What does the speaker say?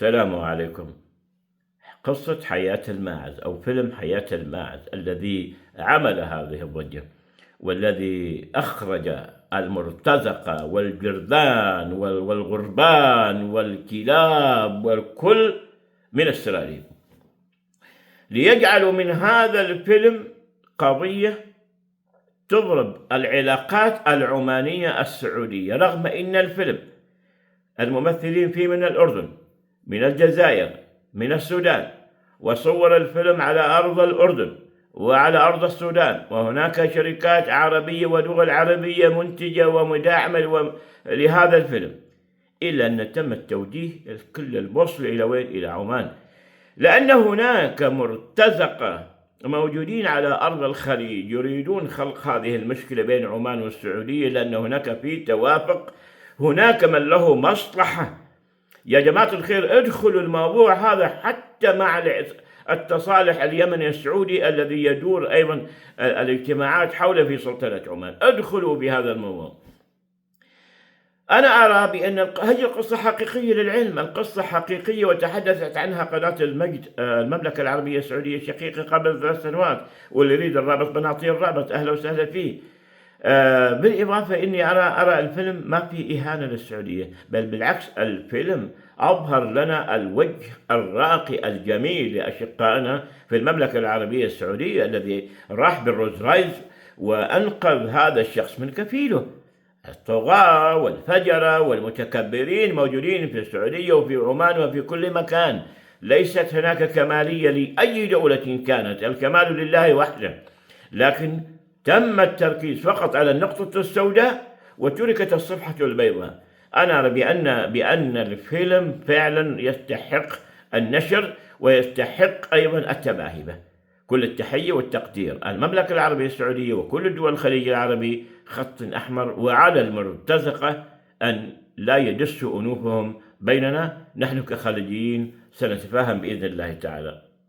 السلام عليكم. قصة حياة الماعز أو فيلم حياة الماعز الذي عمل هذه الضجة، والذي أخرج المرتزقة والجرذان والغربان والكلاب والكل من السراديب، ليجعلوا من هذا الفيلم قضية تضرب العلاقات العمانية السعودية، رغم أن الفيلم الممثلين فيه من الأردن، من الجزائر، من السودان، وصور الفيلم على أرض الأردن وعلى أرض السودان، وهناك شركات عربية ودول عربية منتجة ومداعمة لهذا الفيلم، إلا أن تم التوجيه كل الوصل إلى وين؟ إلى عمان، لأن هناك مرتزقة موجودين على أرض الخليج يريدون خلق هذه المشكلة بين عمان والسعودية، لأن هناك في توافق، هناك من له مصلحة. يا جماعة الخير، ادخلوا الموضوع هذا حتى مع التصالح اليمني السعودي الذي يدور أيضا الاجتماعات حوله في سلطنة عمان، ادخلوا بهذا الموضوع. أنا أرى بأن هذه القصة حقيقية للعلم، القصة حقيقية وتحدثت عنها قناة المجد المملكة العربية السعودية الشقيقة قبل 3 سنوات، واللي يريد الرابط بنعطيه الرابط، أهلا وسهلا فيه. بالإضافة إني أرى الفيلم ما فيه إهانة للسعودية، بل بالعكس، الفيلم أظهر لنا الوجه الراقي الجميل لأشقائنا في المملكة العربية السعودية الذي راح بالرولز رايس وأنقذ هذا الشخص من كفيله. الطغاة والفجرة والمتكبرين موجودين في السعودية وفي عمان وفي كل مكان، ليست هناك كمالية لأي دولة كانت، الكمال لله وحده، لكن تم التركيز فقط على النقطة السوداء وتركت الصفحة البيضاء. أنا أرى بأن الفيلم فعلا يستحق النشر ويستحق أيضا التباهي به. كل التحية والتقدير. المملكة العربية السعودية وكل دول الخليج العربي خط أحمر، وعلى المرتزقة أن لا يدسوا أنوفهم بيننا. نحن كخليجيين سنتفاهم بإذن الله تعالى.